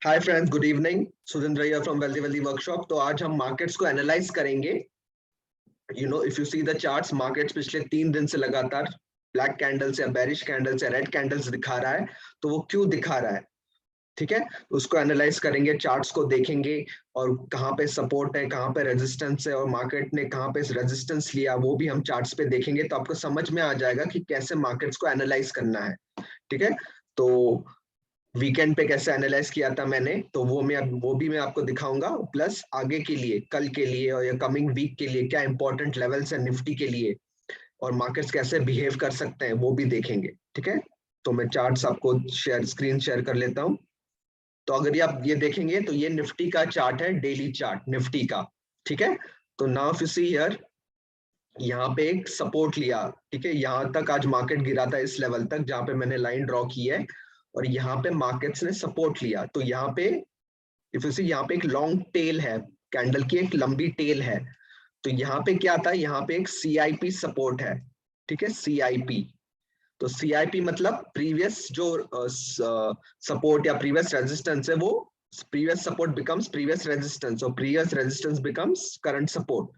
Hi friends, good evening. Surendra here from wealthy wealthy workshop. तो आज हम मार्केट्स को एनालाइज करेंगे। If you see the charts, markets पिछले 3 दिन से लगातार ब्लैक कैंडल्स या बेरिश कैंडल्स या रेड कैंडल्स दिखा रहा है। तो वो क्यों दिखा रहा है? ठीक है, उसको एनालाइज करेंगे, चार्ट्स को देखेंगे और कहाँ पे सपोर्ट है, कहाँ पे रेजिस्टेंस है और मार्केट ने कहाँ पे रेजिस्टेंस लिया, वो भी हम चार्ट्स पे देखेंगे। तो आपको समझ में आ जाएगा कि कैसे मार्केट्स को एनालाइज करना है। ठीक है, तो वीकेंड पे कैसे एनालाइज किया था मैंने, तो वो भी मैं आपको दिखाऊंगा। प्लस आगे के लिए, कल के लिए और या कमिंग वीक के लिए क्या इंपॉर्टेंट लेवल्स है निफ्टी के लिए और मार्केट्स कैसे बिहेव कर सकते हैं वो भी देखेंगे। ठीक है, तो मैं चार्ट्स आपको स्क्रीन शेयर कर लेता हूँ। तो अगर ये आप ये देखेंगे तो ये निफ्टी का चार्ट है, डेली चार्ट निफ्टी का। ठीक है, तो now if you see here, यहाँ पे एक सपोर्ट लिया। ठीक है, यहाँ तक आज मार्केट गिरा था, इस लेवल तक जहां पे मैंने लाइन ड्रॉ की है, और यहाँ पे मार्केट्स ने सपोर्ट लिया। तो यहाँ पे इफ यू सी, यहाँ पे एक लॉन्ग टेल है, कैंडल की एक लंबी टेल है। तो यहाँ पे क्या था, यहाँ पे एक सीआईपी सपोर्ट है। ठीक है, सीआईपी। तो सीआईपी मतलब प्रीवियस जो सपोर्ट या प्रीवियस रेजिस्टेंस है, वो previous support becomes previous resistance और previous resistance becomes current support.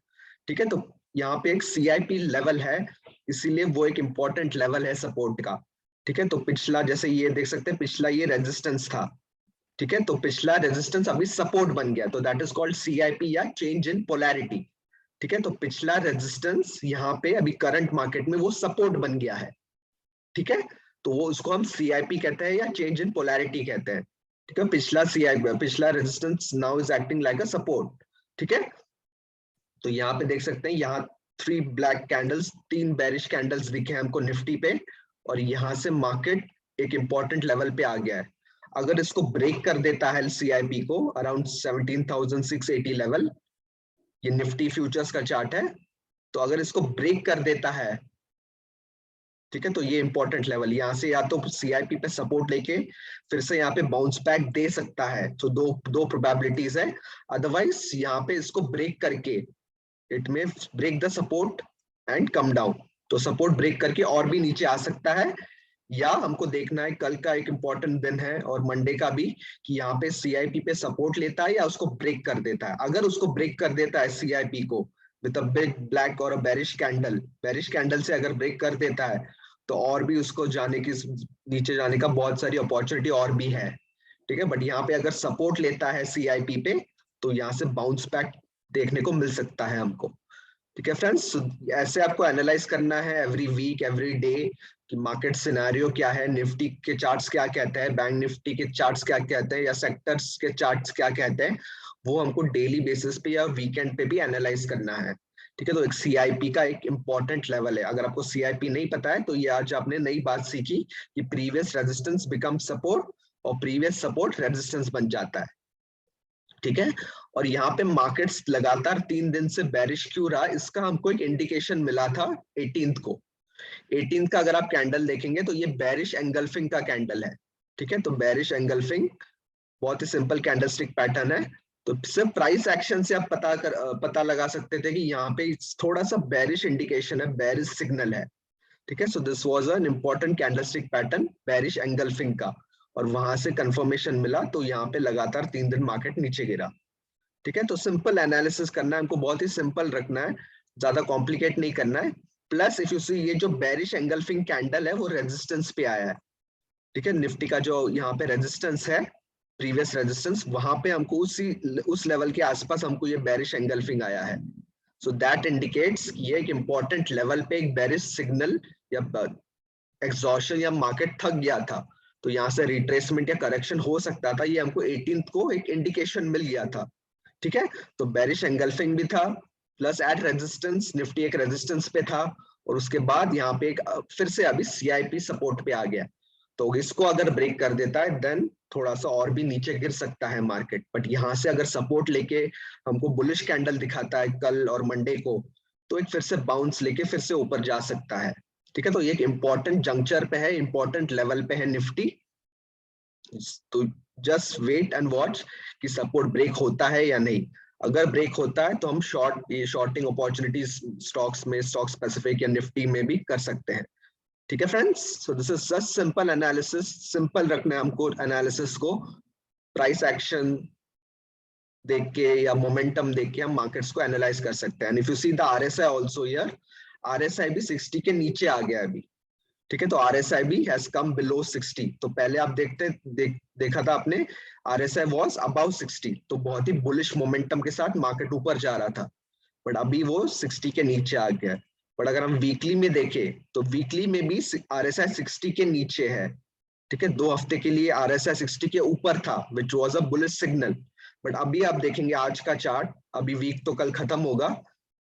ठीक है, तो यहाँ पे एक सीआईपी लेवल है, इसीलिए वो एक इंपॉर्टेंट लेवल है सपोर्ट का। ठीक है, तो पिछला, जैसे ये देख सकते हैं, पिछला ये रेजिस्टेंस था। ठीक है, तो पिछला रेजिस्टेंस अभी सपोर्ट बन गया, तो दैट इज कॉल्ड सीआईपी या चेंज इन पोलैरिटी। ठीक है, तो पिछला रेजिस्टेंस यहाँ पे अभी करंट मार्केट में वो सपोर्ट बन गया है। ठीक है, तो वो उसको हम सीआईपी कहते हैं या चेंज इन पोलैरिटी कहते हैं। ठीक है, पिछला सीआईपी, पिछला resistance now is acting like a support. ठीक है, तो यहाँ पे देख सकते हैं, यहाँ 3 ब्लैक कैंडल्स, 3 बेरिश कैंडल्स दिखे हमको निफ्टी पे, और यहाँ से मार्केट एक इंपॉर्टेंट लेवल पे आ गया है। अगर इसको ब्रेक कर देता है सीआईपी को अराउंड 17,680 लेवल, ये निफ्टी फ्यूचर्स का चार्ट है, तो अगर इसको ब्रेक कर देता है, ठीक है, तो ये इंपॉर्टेंट लेवल, यहाँ से या तो सीआईपी पे सपोर्ट लेके फिर से यहाँ पे बाउंस बैक दे सकता है। तो दो दो प्रोबेबिलिटीज है। अदरवाइज यहाँ पे इसको ब्रेक करके इट में break the support and come down. तो सपोर्ट ब्रेक करके और भी नीचे आ सकता है, या हमको देखना है, कल का एक इंपॉर्टेंट दिन है और मंडे का भी, कि यहाँ पे सीआईपी पे सपोर्ट लेता है या उसको ब्रेक कर देता है। अगर उसको ब्रेक कर देता है सीआईपी को विद अ बिग ब्लैक और अ बेरिश कैंडल से अगर ब्रेक कर देता है, तो और भी उसको जाने की, नीचे जाने का बहुत सारी अपॉर्चुनिटी और भी है। ठीक है, बट यहाँ पे अगर सपोर्ट लेता है सीआईपी पे, तो यहाँ से बाउंस बैक देखने को मिल सकता है हमको। ठीक है फ्रेंड्स, ऐसे आपको एनालाइज करना है एवरी वीक, एवरी डे, कि मार्केट सिनेरियो क्या है, निफ्टी के चार्ट्स क्या कहते हैं, बैंक निफ्टी के चार्ट्स क्या कहते हैं, या सेक्टर्स के चार्ट्स क्या कहते हैं, वो हमको डेली बेसिस पे या वीकेंड पे भी एनालाइज करना है। ठीक है, तो एक सीआईपी का एक इंपॉर्टेंट लेवल है। अगर आपको सीआईपी नहीं पता है, तो ये आज आपने नई बात सीखी कि प्रीवियस रेजिस्टेंस बिकम सपोर्ट और प्रीवियस सपोर्ट रेजिस्टेंस बन जाता है। ठीक है, और यहाँ पे मार्केट्स लगातार 3 दिन से बेरिश क्यों रहा, इसका हमको एक इंडिकेशन मिला था 18th को। 18th का अगर आप कैंडल देखेंगे तो ये बेरिश एंगल्फिंग का कैंडल है। ठीक है, तो बेरिश एंगल्फिंग बहुत ही सिंपल कैंडलस्टिक पैटर्न है। तो सिर्फ प्राइस एक्शन से आप पता लगा सकते थे कि यहाँ पे थोड़ा सा बेरिश इंडिकेशन है, बेरिश सिग्नल है। ठीक है, so this was an important candlestick pattern bearish engulfing का, और वहां से कंफर्मेशन मिला, तो यहाँ पे लगातार 3 दिन मार्केट नीचे गिरा। ठीक है, तो सिंपल एनालिसिस करना है हमको, बहुत ही सिंपल रखना है, ज्यादा कॉम्प्लिकेट नहीं करना है। प्लस इफ यू सी, ये जो बेरिश एंगल्फिंग कैंडल है वो रेजिस्टेंस पे आया है। ठीक है, निफ्टी का जो यहाँ पे रेजिस्टेंस है, प्रीवियस रेजिस्टेंस, वहां पे हमको उस लेवल के आसपास हमको ये बेरिश एंगल्फिंग आया है। सो दैट इंडिकेट्स ये एक इंपॉर्टेंट लेवल पे एक बेरिश सिग्नल या एग्जॉशन या मार्केट थक गया था, तो यहाँ से रिट्रेसमेंट या करेक्शन हो सकता था। ये हमको 18th को एक इंडिकेशन मिल गया था। ठीक है, तो बेरिश एंगल्फिंग भी था, प्लस एट रेजिस्टेंस निफ्टी एक रेजिस्टेंस पे था, और उसके बाद यहाँ पे एक फिर से अभी सीआईपी सपोर्ट पे आ गया। तो इसको अगर ब्रेक कर देता है, देन थोड़ा सा और भी नीचे गिर सकता है मार्केट। बट यहाँ से अगर सपोर्ट लेके हमको बुलिश कैंडल दिखाता है कल और मंडे को, तो एक फिर से बाउंस लेके फिर से ऊपर जा सकता है। ठीक है, तो ये एक इंपॉर्टेंट जंक्चर पे है, इंपॉर्टेंट लेवल पे है निफ्टी। तो जस्ट वेट एंड वॉच कि सपोर्ट ब्रेक होता है या नहीं। अगर ब्रेक होता है तो हम शॉर्टिंग अपॉर्चुनिटीज स्टॉक्स में, स्टॉक स्पेसिफिक या निफ्टी में भी कर सकते हैं। ठीक है friends, so this is just simple analysis, simple रखना है हमको एनालिसिस को। प्राइस एक्शन देख के या मोमेंटम देख के हम मार्केट्स को एनालाइज कर सकते हैं। And if you see the RSI also here, RSI भी 60 के नीचे आ गया है अभी, ठीक है। तो आरएसआई भी हैज कम बिलो 60। तो पहले आप देखा था आपने आरएसआई वाज अबव 60, तो बहुत ही बुलिश मोमेंटम के साथ मार्केट ऊपर जा रहा था, बट अभी वो 60 के नीचे आ गया है। बट अगर हम वीकली में देखें तो वीकली में भी आरएसआई 60 के नीचे है, ठीक है। 2 हफ्ते के लिए आरएसआई 60 के ऊपर था, which was a bullish signal. But अभी आप देखेंगे आज का चार्ट, अभी वीक तो कल खत्म होगा,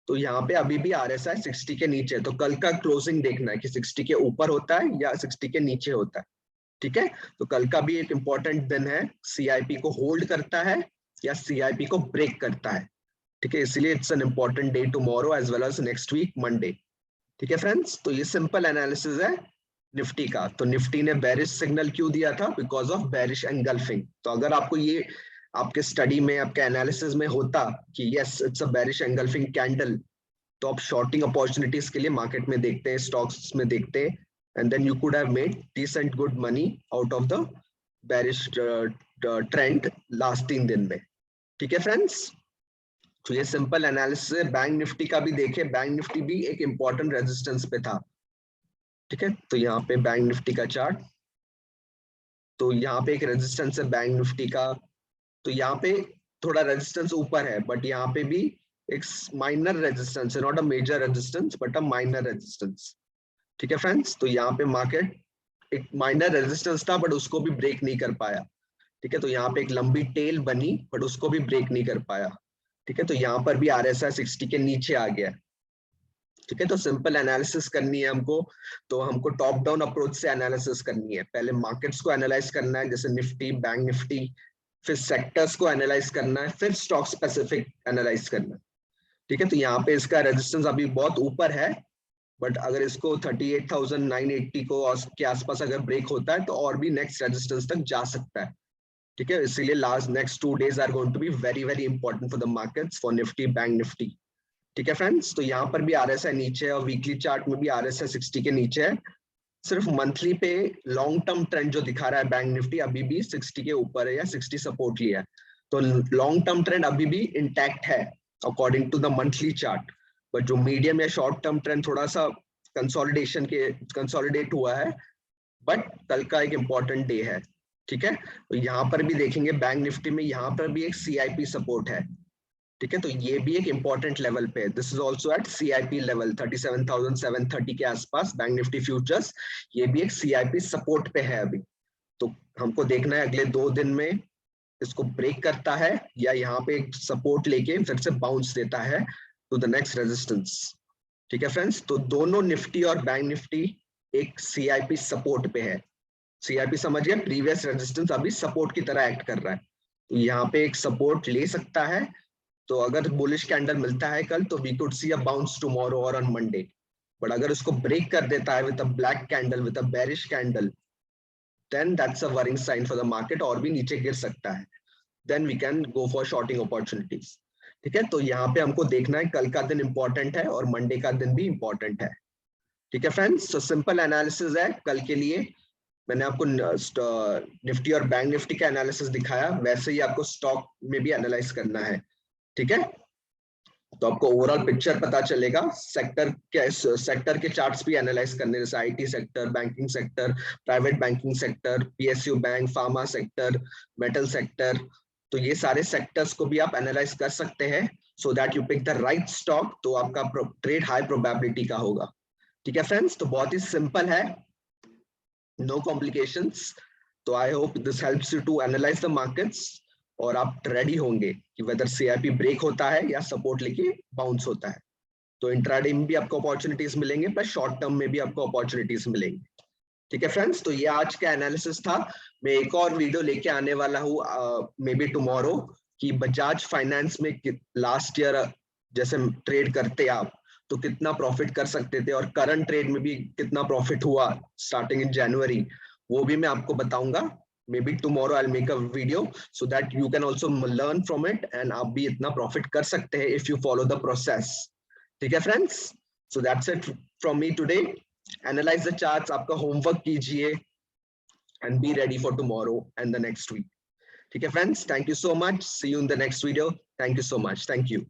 तो यहाँ पे अभी भी आरएसआई 60 के नीचे है। तो कल का क्लोजिंग देखना है कि 60 के ऊपर होता है या 60 के नीचे होता है, ठीक है। तो कल का भी एक इंपॉर्टेंट दिन है, सीआईपी को होल्ड करता है या सीआईपी को ब्रेक करता है, ठीक है। इसलिए it's an important day tomorrow as well as next week Monday, ठीक है फ्रेंड्स। तो ये सिंपल एनालिसिस है निफ्टी का। तो निफ्टी ने बेरिश सिग्नल क्यों दिया था? Because of bearish engulfing. तो अगर आपको ये आपके स्टडी में, आपके एनालिसिस में होता कि yes it's a bearish engulfing candle, तो आप शॉर्टिंग अपॉर्चुनिटीज के लिए मार्केट में देखते हैं, स्टॉक्स में देखते हैं, and then you could have made decent good money out of the bearish trend last 3 दिन में, ठीक है फ्रेंड्स। तो ये सिंपल एनालिसिस है। बैंक निफ्टी का भी देखे, बैंक निफ्टी भी एक इंपॉर्टेंट रेजिस्टेंस पे था, ठीक है। तो यहाँ पे बैंक निफ्टी का चार्ट, तो यहाँ पे एक रेजिस्टेंस है बैंक निफ्टी का, तो यहाँ पे थोड़ा रेजिस्टेंस ऊपर है, बट यहाँ पे भी एक माइनर रेजिस्टेंस है, not a major resistance but a minor resistance, ठीक है फ्रेंड्स। तो यहाँ पे मार्केट एक माइनर रेजिस्टेंस था बट उसको भी ब्रेक नहीं कर पाया, ठीक है। तो यहाँ पे एक लंबी टेल बनी बट उसको भी ब्रेक नहीं कर पाया, ठीक है। तो यहाँ पर भी आरएसआई 60 के नीचे आ गया, ठीक है। तो सिंपल एनालिसिस करनी है हमको, तो हमको टॉप डाउन अप्रोच से एनालिसिस करनी है। पहले मार्केट्स को एनालाइज करना है, जैसे निफ्टी, बैंक निफ्टी, फिर सेक्टर्स को एनालाइज करना है, फिर स्टॉक स्पेसिफिक एनालाइज करना है, ठीक है। तो यहाँ पे इसका रेजिस्टेंस अभी बहुत ऊपर है, बट अगर इसको 38,980 को के आसपास अगर ब्रेक होता है तो और भी नेक्स्ट रेजिस्टेंस तक जा सकता है, ठीक है। इसीलिए last next 2 days are going to be very very important for the markets, for Nifty, bank Nifty, ठीक है फ्रेंड्स। तो यहाँ पर भी आरएसआई नीचे है और वीकली चार्ट में भी आरएसआई 60 के नीचे है। सिर्फ मंथली पे लॉन्ग टर्म ट्रेंड जो दिखा रहा है बैंक निफ्टी अभी भी 60 के ऊपर है या 60 सपोर्ट लिया है, तो लॉन्ग टर्म ट्रेंड अभी भी इंटैक्ट है according to the monthly chart. But जो मीडियम या शॉर्ट टर्म ट्रेंड थोड़ा सा कंसोलिडेट हुआ है, बट कल का एक इंपॉर्टेंट डे है, ठीक है। तो यहाँ पर भी देखेंगे बैंक निफ्टी में यहाँ पर भी एक सीआईपी सपोर्ट है, ठीक है। तो ये भी एक इंपॉर्टेंट लेवल पे है, this is also at CIP level 37,730 के आसपास बैंक निफ्टी फ्यूचर्स, ये भी एक सीआईपी सपोर्ट पे है अभी। तो हमको देखना है अगले 2 दिन में इसको ब्रेक करता है या यहाँ पे एक सपोर्ट लेके फिर से बाउंस देता है टू द नेक्स्ट रेजिस्टेंस, ठीक है फ्रेंड्स। तो दोनों निफ्टी और बैंक निफ्टी एक सीआईपी सपोर्ट पे है। सीआईपी समझ गया, प्रीवियस रेजिस्टेंस अभी सपोर्ट की तरह एक्ट कर रहा है, तो यहाँ पे एक सपोर्ट ले सकता है। तो अगर बुलिश कैंडल मिलता है कल तो we could see a bounce tomorrow और ऑन मंडे, बट अगर उसको ब्रेक कर देता है with a black candle, with a bearish candle, then that's a worrying sign for the market, और भी नीचे गिर सकता है, then we can go for shorting opportunities, ठीक है। तो यहाँ पे हमको देखना है, कल का दिन इंपॉर्टेंट है और मंडे का दिन भी इंपॉर्टेंट है, ठीक है फ्रेंड्स। तो सिंपल एनालिसिस है कल के लिए। मैंने आपको निफ्टी और बैंक निफ्टी का एनालिसिस दिखाया, वैसे ही आपको स्टॉक में भी एनालाइज करना है, ठीक है। तो आपको ओवरऑल पिक्चर पता चलेगा, सेक्टर के चार्ट्स भी एनालाइज करने, जैसे IT sector, banking sector, private banking sector, PSU bank, pharma sector, metal sector, तो ये सारे सेक्टर्स को भी आप एनालाइज कर सकते हैं, so that you pick the right stock, तो आपका ट्रेड हाई प्रोबेबिलिटी का होगा, ठीक है फ्रेंड्स। तो बहुत ही सिंपल है, नो कॉम्प्लिकेशंस। तो I hope this helps you to analyse the markets, और आप रेडी होंगे कि वेदर सीआईपी ब्रेक होता है या सपोर्ट लेके बाउंस होता है। तो इंट्राडे में भी आपको अपॉर्चुनिटीज मिलेंगे, प्लस शॉर्ट टर्म में भी आपको अपॉर्चुनिटीज मिलेंगी, ठीक है फ्रेंड्स। तो ये आज का एनालिसिस था। मैं एक और वीडियो लेके आने वाला हूँ मे बी टुमारो, कि बजाज फाइनेंस में लास्ट ईयर जैसे ट्रेड करते आप तो कितना प्रॉफिट कर सकते थे, और करंट ट्रेड में भी कितना प्रॉफिट हुआ स्टार्टिंग इन जनवरी, वो भी मैं आपको बताऊंगा। maybe tomorrow I'll make a video so that you can also learn from it, and आप भी इतना profit कर सकते हैं if you follow the process, ठीक है friends। so that's it from me today, analyze the charts, आपका homework कीजिए and be ready for tomorrow and the next week, ठीक है friends, thank you so much, see you in the next video, thank you so much, thank you.